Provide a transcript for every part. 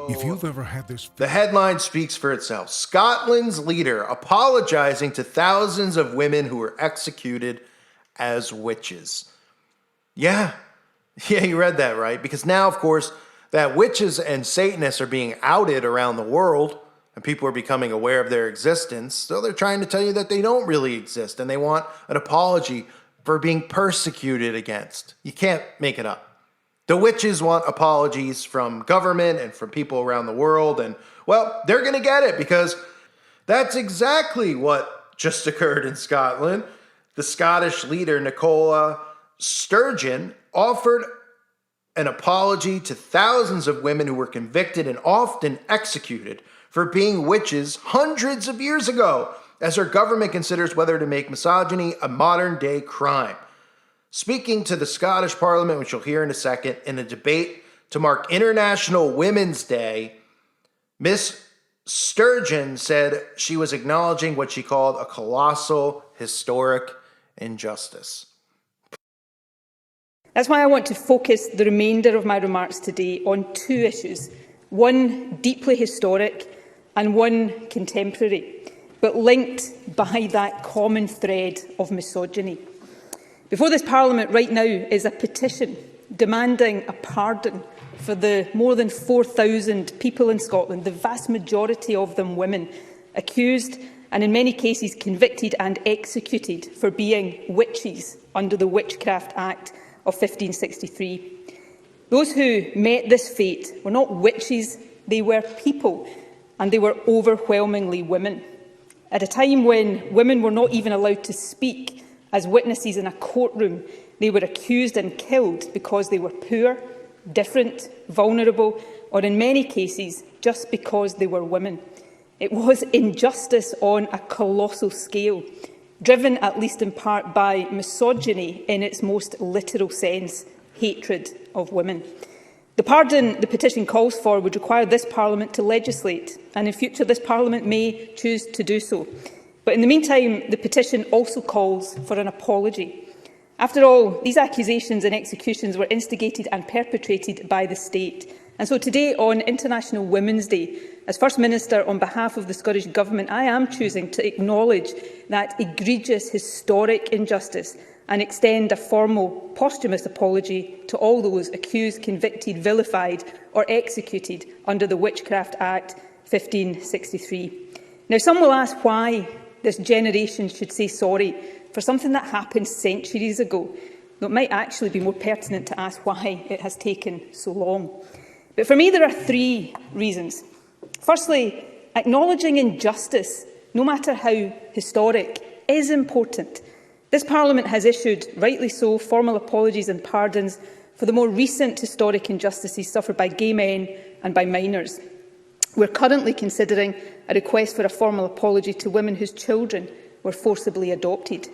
If you've ever had this... The headline speaks for itself. Scotland's leader apologizing to thousands of women who were executed as witches. Yeah, you read that right. Because now, of course, that witches and Satanists are being outed around the world and people are becoming aware of their existence. So they're trying to tell you that they don't really exist and they want an apology for being persecuted against. You can't make it up. The witches want apologies from government and from people around the world. And, well, they're going to get it because that's exactly what just occurred in Scotland. The Scottish leader, Nicola Sturgeon, offered an apology to thousands of women who were convicted and often executed for being witches hundreds of years ago, as her government considers whether to make misogyny a modern-day crime. Speaking to the Scottish Parliament, which you'll hear in a second, in a debate to mark International Women's Day, Miss Sturgeon said she was acknowledging what she called a colossal historic injustice. That's why I want to focus the remainder of my remarks today on two issues, one deeply historic and one contemporary, but linked by that common thread of misogyny. Before this Parliament right now is a petition demanding a pardon for the more than 4,000 people in Scotland, the vast majority of them women, accused and in many cases convicted and executed for being witches under the Witchcraft Act of 1563. Those who met this fate were not witches, they were people, and they were overwhelmingly women. At a time when women were not even allowed to speak as witnesses in a courtroom, they were accused and killed because they were poor, different, vulnerable, or in many cases, just because they were women. It was injustice on a colossal scale, driven at least in part by misogyny in its most literal sense, hatred of women. The pardon the petition calls for would require this Parliament to legislate, and in future this Parliament may choose to do so. But in the meantime, the petition also calls for an apology. After all, these accusations and executions were instigated and perpetrated by the state. And so today, on International Women's Day, as First Minister on behalf of the Scottish Government, I am choosing to acknowledge that egregious historic injustice and extend a formal posthumous apology to all those accused, convicted, vilified or executed under the Witchcraft Act 1563. Now, some will ask why this generation should say sorry for something that happened centuries ago, though it might actually be more pertinent to ask why it has taken so long. But for me, there are three reasons. Firstly, acknowledging injustice, no matter how historic, is important. This Parliament has issued, rightly so, formal apologies and pardons for the more recent historic injustices suffered by gay men and by minors. We're currently considering a request for a formal apology to women whose children were forcibly adopted.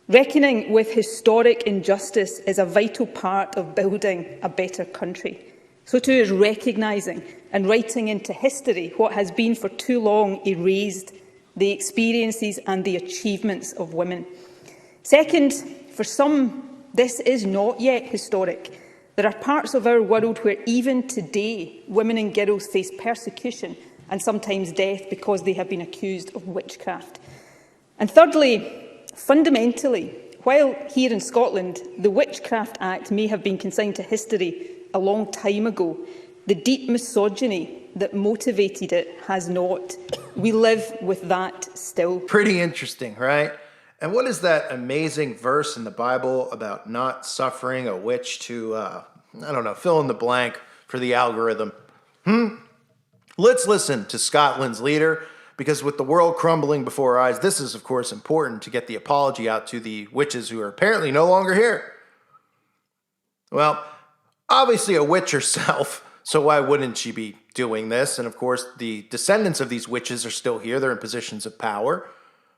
Reckoning with historic injustice is a vital part of building a better country. So too is recognising and writing into history what has been for too long erased, the experiences and the achievements of women. Second, for some, this is not yet historic. There are parts of our world where even today women and girls face persecution and sometimes death because they have been accused of witchcraft. And thirdly, fundamentally, while here in Scotland the Witchcraft Act may have been consigned to history a long time ago, the deep misogyny that motivated it has not. We live with that still. Pretty interesting, right? And what is that amazing verse in the Bible about not suffering a witch to, I don't know, fill in the blank for the algorithm? Let's listen to Scotland's leader, because with the world crumbling before our eyes, this is, of course, important to get the apology out to the witches who are apparently no longer here. Well, obviously a witch herself, so why wouldn't she be doing this? And of course, the descendants of these witches are still here. They're in positions of power.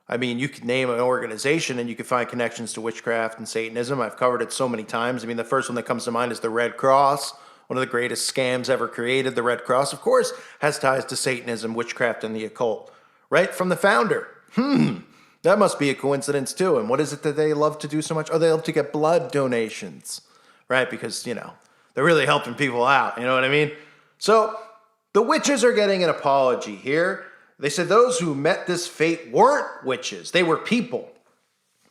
I mean, you could name an organization and you could find connections to witchcraft and Satanism. I've covered it so many times. I mean, the first one that comes to mind is the Red Cross, one of the greatest scams ever created. The Red Cross, of course, has ties to Satanism, witchcraft, and the occult, right from the founder. That must be a coincidence too. And what is it that they love to do so much? Oh, they love to get blood donations, right? Because, you know, they're really helping people out. You know what I mean? So The witches are getting an apology here. They said those who met this fate weren't witches. They were people.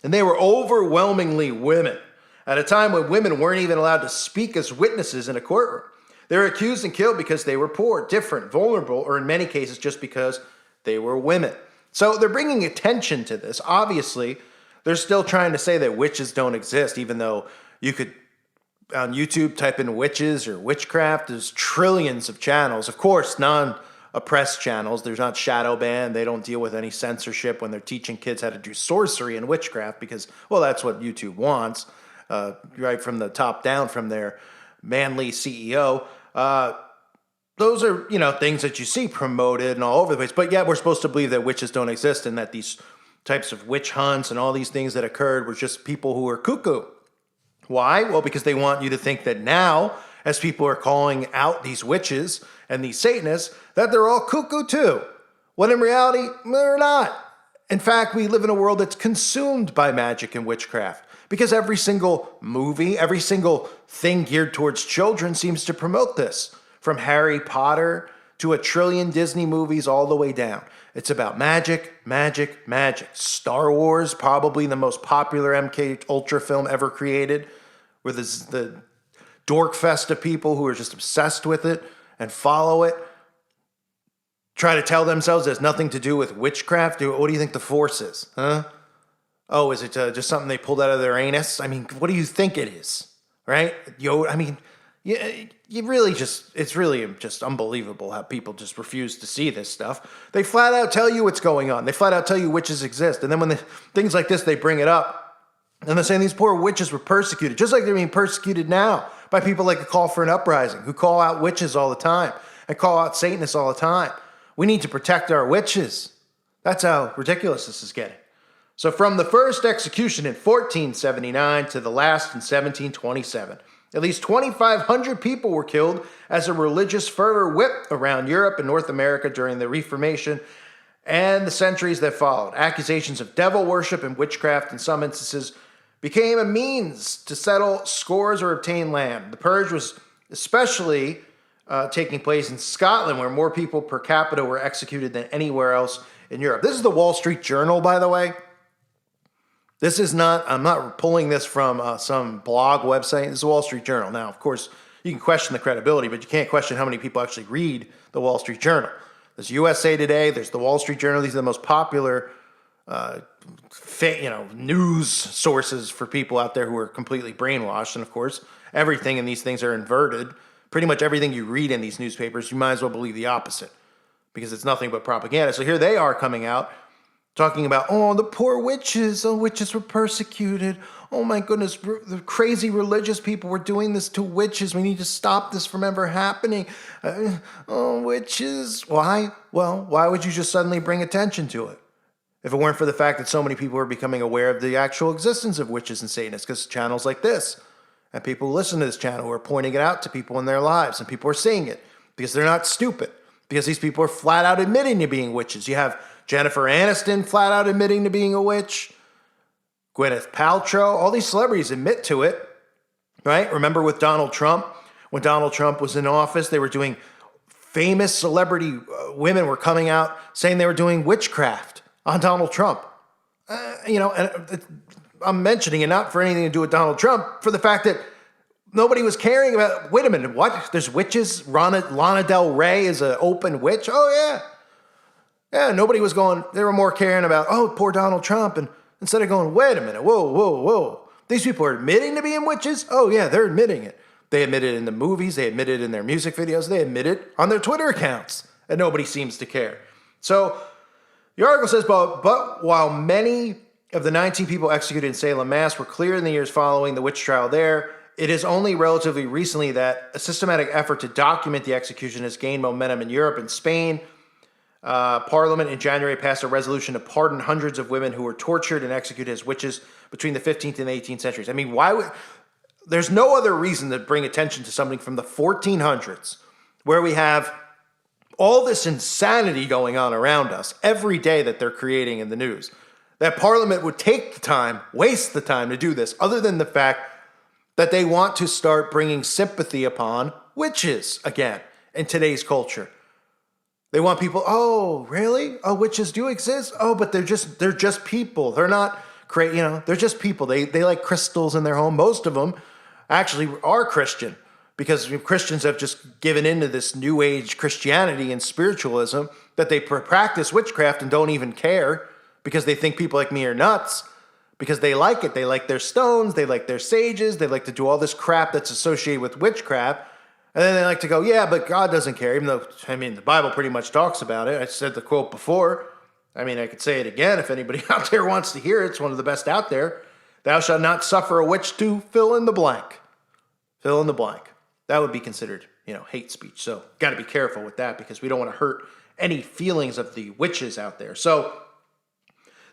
And they were overwhelmingly women at a time when women weren't even allowed to speak as witnesses in a courtroom. They were accused and killed because they were poor, different, vulnerable, or in many cases just because they were women. So they're bringing attention to this. Obviously, they're still trying to say that witches don't exist, even though you could on YouTube type in witches or witchcraft. There's trillions of channels. Of course, non-oppressed channels. There's not shadow ban. They don't deal with any censorship when they're teaching kids how to do sorcery and witchcraft because, well, that's what YouTube wants, right from the top down from their manly CEO. Those are, things that you see promoted and all over the place. But yet we're supposed to believe that witches don't exist and that these types of witch hunts and all these things that occurred were just people who were cuckoo. Why? Well, because they want you to think that now, as people are calling out these witches and these Satanists, that they're all cuckoo too. When in reality, they're not. In fact, we live in a world that's consumed by magic and witchcraft because every single movie, every single thing geared towards children seems to promote this. From Harry Potter to a trillion Disney movies all the way down. It's about magic, magic, magic. Star Wars, probably the most popular MK Ultra film ever created, where the dork fest of people who are just obsessed with it and follow it, try to tell themselves it has nothing to do with witchcraft. What do you think the Force is? Huh? Oh, is it just something they pulled out of their anus? I mean, what do you think it is? Right? It's really just unbelievable how people just refuse to see this stuff. They flat out tell you what's going on. They flat out tell you witches exist. And then when things like this, they bring it up. And they're saying these poor witches were persecuted, just like they're being persecuted now by people like the Call for an Uprising, who call out witches all the time and call out Satanists all the time. We need to protect our witches. That's how ridiculous this is getting. So from the first execution in 1479 to the last in 1727, at least 2,500 people were killed as a religious fervor whipped around Europe and North America during the Reformation and the centuries that followed. Accusations of devil worship and witchcraft in some instances became a means to settle scores or obtain land. The purge was especially taking place in Scotland, where more people per capita were executed than anywhere else in Europe. This is the Wall Street Journal, by the way. This is not, I'm not pulling this from some blog website. This is the Wall Street Journal. Now, of course, you can question the credibility, but you can't question how many people actually read the Wall Street Journal. There's USA Today, there's the Wall Street Journal. These are the most popular news sources for people out there who are completely brainwashed. And of course, everything in these things are inverted. Pretty much everything you read in these newspapers, you might as well believe the opposite because it's nothing but propaganda. So here they are coming out talking about, oh, the poor witches. Oh, witches were persecuted. Oh, my goodness. The crazy religious people were doing this to witches. We need to stop this from ever happening. Oh, witches. Why? Well, why would you just suddenly bring attention to it? If it weren't for the fact that so many people are becoming aware of the actual existence of witches and Satanists, because channels like this and people who listen to this channel are pointing it out to people in their lives, and people are seeing it because they're not stupid, because these people are flat out admitting to being witches. You have Jennifer Aniston flat out admitting to being a witch. Gwyneth Paltrow, all these celebrities admit to it, right? Remember with Donald Trump, when Donald Trump was in office, they were doing, famous celebrity women were coming out saying they were doing witchcraft on Donald Trump. I'm mentioning it not for anything to do with Donald Trump, for the fact that nobody was caring about, wait a minute, what? There's witches? Lana Del Rey is an open witch? Oh, yeah. Yeah, nobody was going, they were more caring about, oh, poor Donald Trump. And instead of going, wait a minute, whoa. These people are admitting to being witches? Oh, yeah, they're admitting it. They admit it in the movies. They admit it in their music videos. They admit it on their Twitter accounts. And nobody seems to care. So the article says, but while many of the 19 people executed in Salem, Mass. were cleared in the years following the witch trial there, it is only relatively recently that a systematic effort to document the execution has gained momentum in Europe and Spain. Parliament in January passed a resolution to pardon hundreds of women who were tortured and executed as witches between the 15th and 18th centuries. I mean, there's no other reason to bring attention to something from the 1400s where we have all this insanity going on around us every day that they're creating in the news, that Parliament would take the time, waste the time to do this, other than the fact that they want to start bringing sympathy upon witches again in today's culture. They want people, oh, really? Oh, witches do exist? Oh, but they're just people. They're not they're just people. They like crystals in their home. Most of them actually are Christian because Christians have just given into this new age Christianity and spiritualism that they practice witchcraft and don't even care because they think people like me are nuts because they like it. They like their stones. They like their sages. They like to do all this crap that's associated with witchcraft. And then they like to go, yeah, but God doesn't care, even though, the Bible pretty much talks about it. I said the quote before. I could say it again if anybody out there wants to hear it. It's one of the best out there. Thou shalt not suffer a witch to fill in the blank. Fill in the blank. That would be considered, hate speech. So got to be careful with that because we don't want to hurt any feelings of the witches out there. So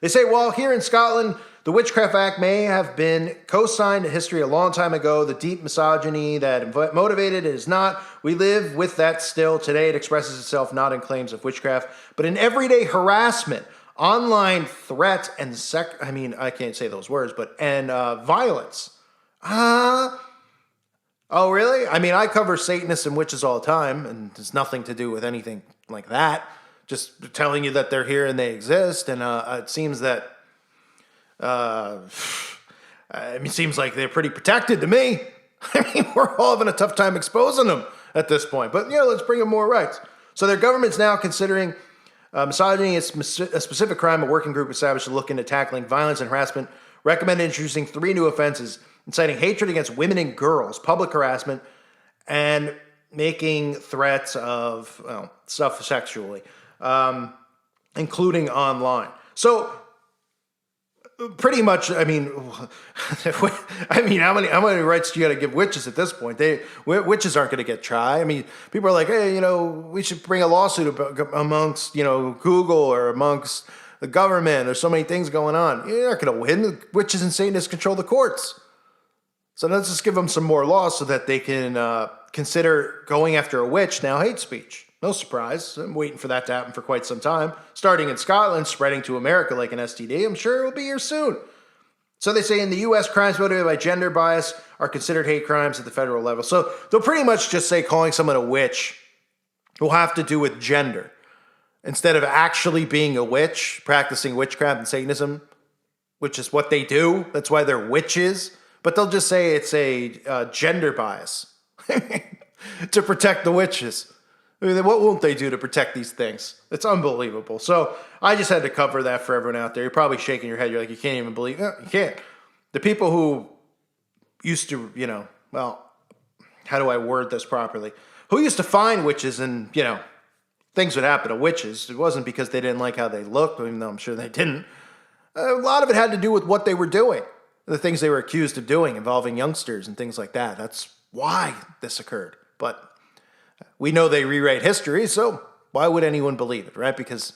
they say, well, here in Scotland, the Witchcraft Act may have been co-signed in history a long time ago. The deep misogyny that motivated it is not. We live with that still. Today it expresses itself not in claims of witchcraft, but in everyday harassment, online threat, and I can't say those words, and violence. Oh, really? I cover Satanists and witches all the time, and it's nothing to do with anything like that. Just telling you that they're here and they exist, and it seems that it seems like they're pretty protected to me. We're all having a tough time exposing them at this point. But, let's bring them more rights. So their government's now considering misogyny is a specific crime. A working group established to look into tackling violence and harassment, recommended introducing 3 new offenses, inciting hatred against women and girls, public harassment, and making threats of stuff sexually, including online. So pretty much, how many rights do you got to give witches at this point? Witches aren't going to get tried. People are like, hey, we should bring a lawsuit amongst, Google or amongst the government. There's so many things going on. You're not going to win. The witches and Satanists control the courts. So let's just give them some more laws so that they can consider going after a witch now hate speech. No surprise. I'm waiting for that to happen for quite some time. Starting in Scotland, spreading to America like an STD. I'm sure it will be here soon. So they say in the U.S., crimes motivated by gender bias are considered hate crimes at the federal level. So they'll pretty much just say calling someone a witch will have to do with gender. Instead of actually being a witch, practicing witchcraft and Satanism, which is what they do. That's why they're witches. But they'll just say it's a gender bias to protect the witches. What won't they do to protect these things? It's unbelievable. So I just had to cover that for everyone out there. You're probably shaking your head. You're like, you can't even believe it. You can't. The people who used to, how do I word this properly? Who used to find witches and, things would happen to witches. It wasn't because they didn't like how they looked, even though I'm sure they didn't. A lot of it had to do with what they were doing. The things they were accused of doing involving youngsters and things like that. That's why this occurred. But we know they rewrite history, so why would anyone believe it, right? Because